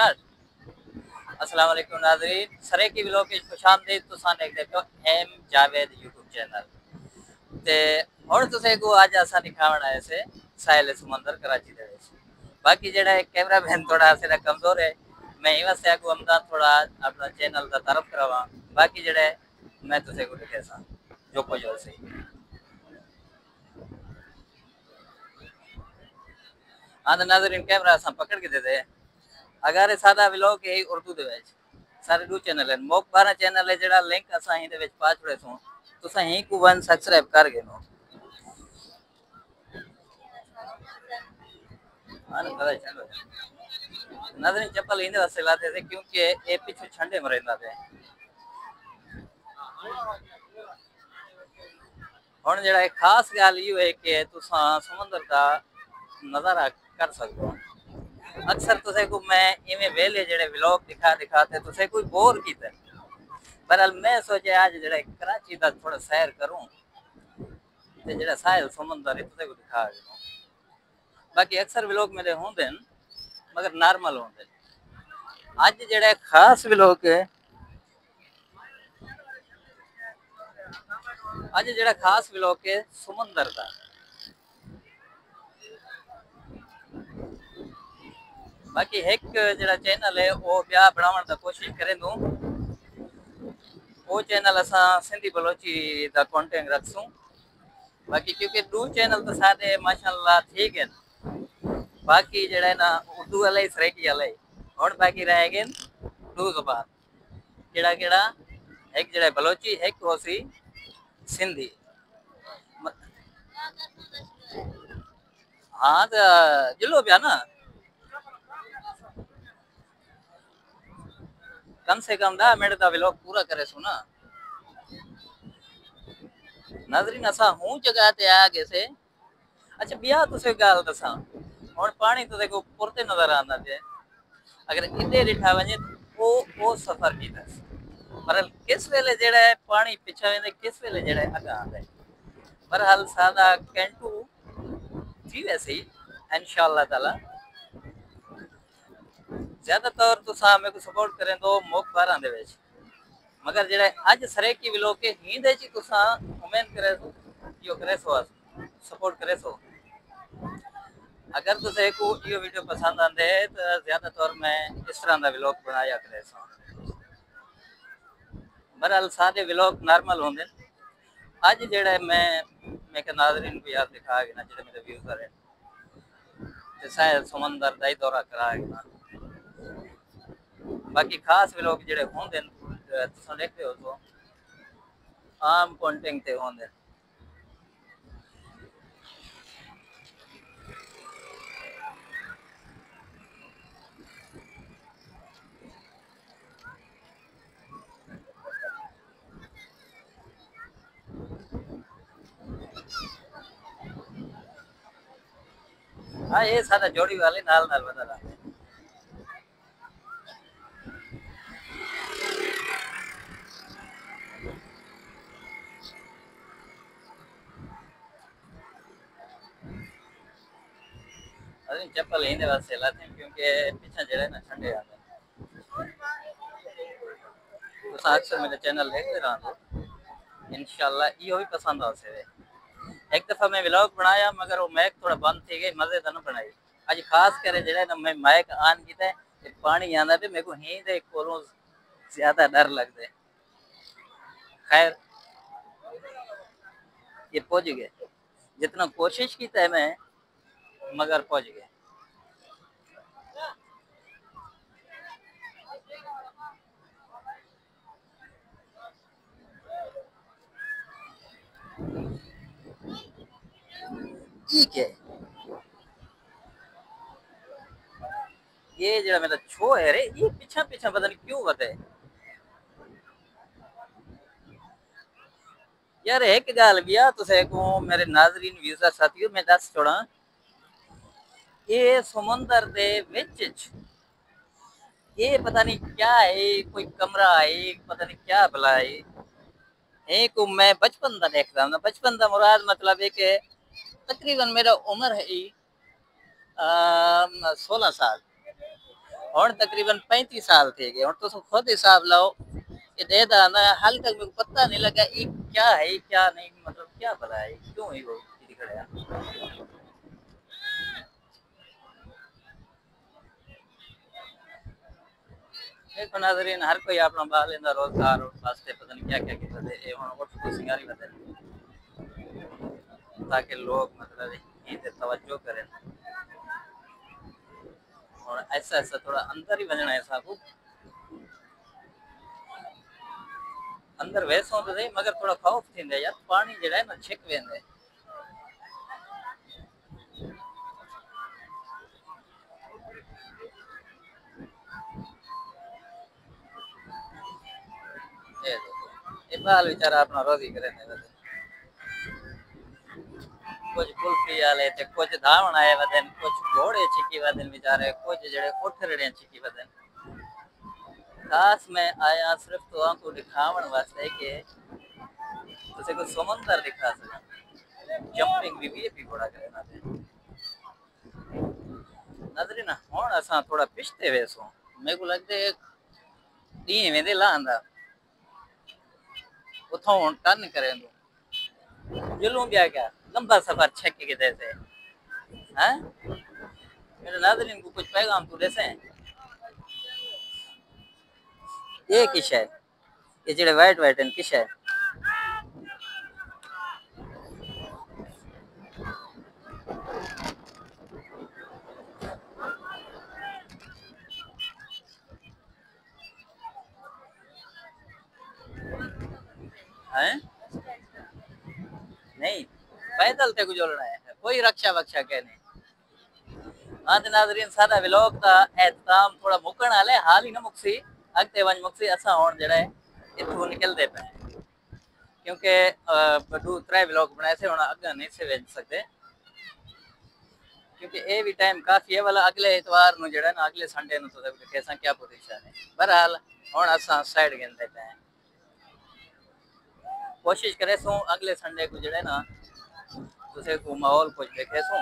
Start. अस्सलाम वालेकुम नाज़रीन, सरे की व्लॉग की खुशामदीद। तुसां देखदे पियो एम जावेद यूट्यूब चैनल ते हुण तुसें को अज असां दिखावण आए से साहिल समंदर कराची दे विच। बाकी जेड़ा कैमरा मैन थोड़ा असें कमजोर है, मैं ही वास्ते को अमदा थोड़ा अपना चैनल दा तारफ करावा। बाकी जेड़ा मैं तुसें को दिखे सा जो कुछ हो सही आंदा नाज़रीन कैमरा असां पकड़ के दे दे। अगर सादा व्लॉग है उर्दू दे विच सारे दो चैनल हैं। मोक 12 चैनल है जेड़ा लिंक असां ही दे विच पा छड़े सो। तुसां ही को वन सब्सक्राइब कर गिनो। आने पता चलो नाज़रीन चप्पल इंदे वास्ते लाते थे क्योंकि ए पीछे ठंडे में रहंदा थे। हुण जेड़ा खास गल यो है कि तुसां समुंदर दा नज़ारा कर सकदो। अक्सर तुसें को मैं इवें वेले जेड़े व्लॉग दिखा दिखाते तुसें कोई बोर कीते। बहरहाल मैं सोचे आज जेड़ा कराची दा थोड़ा सैर करूं ते जेड़ा साहिल समुंदर है तुसें को दिखा दूं। बाकी अक्सर व्लॉग मेरे होंदे मगर नॉर्मल होंदे। आज जेड़ा खास व्लॉग है आज जेड़ा खास व्लॉग है समुंदर दा। बाकी एक जेड़ा चैनल है वो ब्याह बनावन दा कोशिश करें दूं। वो चैनल असां सिंधी बलोची दा कंटेंट रखसूं। बाकी क्योंकि दो चैनल तो सारे माशाल्लाह ठीक है। बाकी जेड़ा है ना उर्दू वाला ही सरेकी वाला ही और बाकी रह गए दो ज़बान केड़ा केड़ा एक जेड़ा बलोची एक होसी सिंधी। हाँ तो जिलो पिया ना कम से कम 10 मिनट का व्लॉग पूरा करे सो ना। नाज़रीन असा हूं जगह ते आ गए से। अच्छा बिया तुसे गाल दसा हुन पानी तो देखो पुरते नजर आंदा जे अगर इधे रिठा वने ओ सफर कीता पर किस वेले जेड़ा है पानी पीछे वेंदे किस वेले जेड़ा है अगा आंदा। पर हल सादा कैंटू जी वैसे ही इंशाअल्लाह ताला ज्यादातर तुसा मेरे को सपोर्ट करें तो मोक 12 दे विच मगर जेड़ा आज सरे की व्लॉग के हींद है जी तुसा उम्मीद करे सो यो करे सो सपोर्ट करे सो। अगर तुसे को यो वीडियो पसंद आंदे तो ज्यादातर मैं इस तरह दा व्लॉग बनाया करे सो। बहरहाल सारे व्लॉग नॉर्मल होंदे। आज जेड़ा मैं के नाज़रीन को यार दिखा के ना जेड़े मेरे व्यूअर है ते शायद समंदर दा ही दौरा करा के ना। बाकी खास व्लॉग जेड़े होंदे तुसा देखते हो तो आम कंटेंट ते होंदे। हाँ ये सारा जोड़ी वाले नाल नाल बता रहा है। अरे चप्पल लेने वास्ते लाते हैं क्योंकि पीछे जड़े ना ठंडे आते हैं। तो अक्सर मेरे चैनल देखते रहा तो इंशाल्लाह यो भी पसंद आ से। एक दफा मैं व्लॉग बनाया मगर वो मैक थोड़ा बंद थी गई मजे तो ना बनाई। आज खास करे जड़े ना मैं माइक ऑन कीता है पानी आंदा पे मेरे को ही दे कोलों ज्यादा डर लगदे। खैर ये पहुंच गए जितना कोशिश की है मैं मगर पहुंच गए। ठीक है ये जरा मेरा छो है रे ये पीछा पीछा पता नहीं क्यों बते यार। एक गाल बिया तुसे को मेरे नाजरीन व्यूअर साथियों मैं दस छोड़ा ये समुंदर दे विच ये पता नहीं क्या है कोई कमरा है पता नहीं क्या भला है। एक मैं बचपन दा देखदा हूं बचपन दा मुराद मतलब है कि तकरीबन मेरा उम्र है 16 साल। हुण तकरीबन 35 साल थी गए। हुण तुम खुद हिसाब लाओ कि दे दा ना हाल तक मेरे को पता नहीं लगा ये क्या है क्या नहीं, मतलब क्या भला है क्यों ही वो चीज खड़ा। देखो नाज़रीन, हर कोई अपना बाल इंदा रोजगार वास्ते पता नहीं क्या क्या किया थे ये हुण उठ को सिंगारी बदल ताकि लोग मतलब ये तवज्जो करें। और ऐसा ऐसा थोड़ा अंदर ही वजना है साहब, अंदर वैसो तो सही मगर थोड़ा खौफ थींदे यार पानी जड़ा है ना छिक वेंदे। ये बाल बेचारा अपना रोजी करे ने, कुछ कुल्फी वाले ते कुछ धावण आए वदन, कुछ घोड़े छिकी वदन बेचारे, कुछ जड़े उठ रड़े छिकी वदन। खास मैं आया सिर्फ तो आपको दिखावन वास्ते कि तुझे को समंदर दिखा सके, जंपिंग भी घोड़ा करे ना थे। नजरी ना हुण असां थोड़ा पिछते वेसो मेरे को लगदे डी वेंदे लांदा उथों हुण टर्न करे जुलूं गया क्या लंबा सफर छक के देते हैं। मेरे नाज़रीन को कुछ पैगाम तो देसे ये किश है, ये जेड़े वाइट वाइट हैं किश है। हैं नहीं पैदल ते गुजरना है, कोई रक्षा वक्षा के नहीं। हाँ तो नाज़रीन सादा व्लॉग दा एहतमाम थोड़ा मुकण वाले हाल ही ना मुक्सी अगते वंज मुक्सी असा हुण जेड़ा है इथों निकलदे पे क्योंकि दो त्रै व्लॉग बनाए थे हुण अगे नहीं से भेज सकते क्योंकि ये भी टाइम काफी है वाला अगले इतवार नु जेड़ा ना अगले संडे नु तो कैसा क्या पोजीशन है। बहरहाल हुण असा साइड गिनदे पे कोशिश करे सो अगले संडे को जेड़ा ना तुसे को माहौल कुछ देखे सो।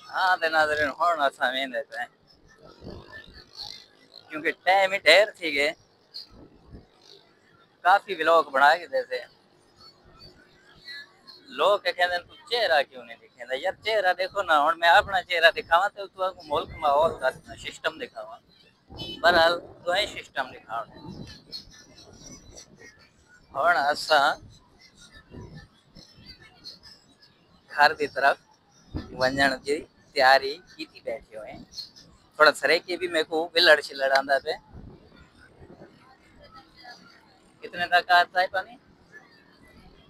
हाँ ते नाज़रीन हुण असा वेंदे पे क्योंकि टाइम ही ढेर थी गए काफी व्लॉग बना के देते लोग कहते तू चेहरा क्यों नहीं दिखेंदा यार चेहरा देखो ना हुण मैं अपना चेहरा दिखावा तो तू मुल्क माहौल का सिस्टम दिखावा। बहरहाल तो है सिस्टम दिखावा हुण असा घर की तरफ वंजण की तैयारी की बैठे हुए थोड़ा सरे के भी मेरे को विलड़ छिलड़ आंदा पे कितने तक आता है पानी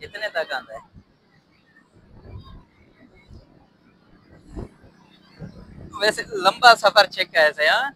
कितने तक आंदा है वैसे लंबा सफर चेक कैसे हाँ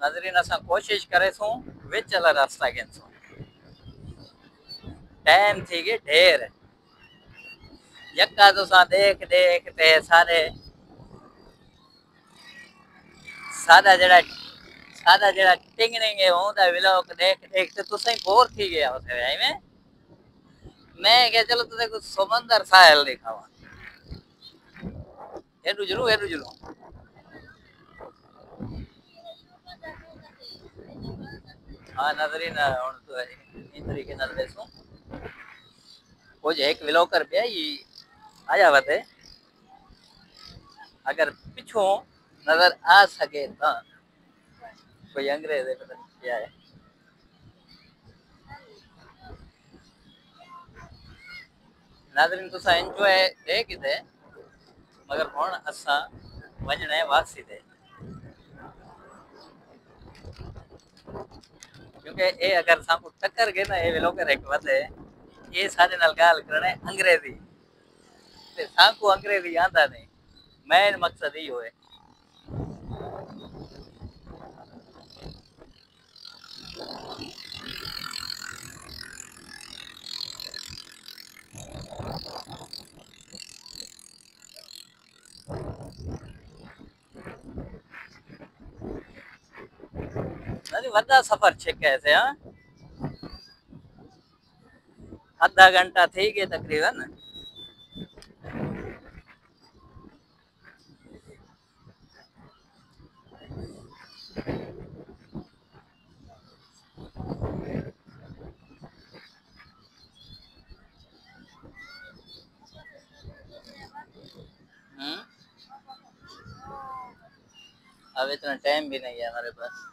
नाज़रीन असा कोशिश करे सो विच वाला रास्ता गिन सो टाइम थी गए ढेर यक्का तो सा देख देख ते सारे सादा जड़ा टिंगणेंगे होंदा व्लॉग देख देख ते तुसे बोर थी गया होते भाई मैं क्या चलो तुझे कुछ समंदर साहल दिखावा एडू जरू हाँ नाज़रीन हुण तो इन तरीके नाल देसो कुछ एक व्लॉगर पे ही आया वते अगर पिछो नजर आ सके तो कोई अंग्रेज है पता नहीं क्या है। नाज़रीन तुसा एंजॉय देख थे मगर हुण असां वञणा है वापसी ते, क्योंकि ये अगर सामू टक्कर गए ना ये व्लॉगर एक बंदे ये साडे नाल गाल करने अंग्रेजी ते साकू अंग्रेजी आंदा नहीं। मेन मकसद ही होए नहीं वड्डा सफर छे कैसे हां आधा घंटा थी गए तकरीबन। हम्म अब इतना टाइम भी नहीं है हमारे पास।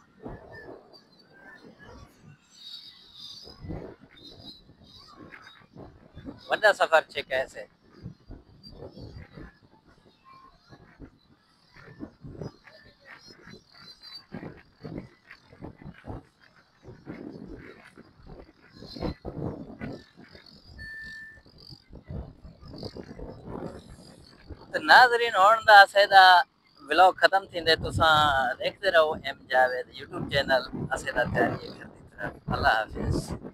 वड्डा सफर छे कैसे तो नाज़रीन हुण दा असेदा व्लॉग खत्म थींदे तुसां देखते रहो एम जावेद यूट्यूब चैनल असेदा तैयारी करदी तरह। अल्लाह हाफिज़।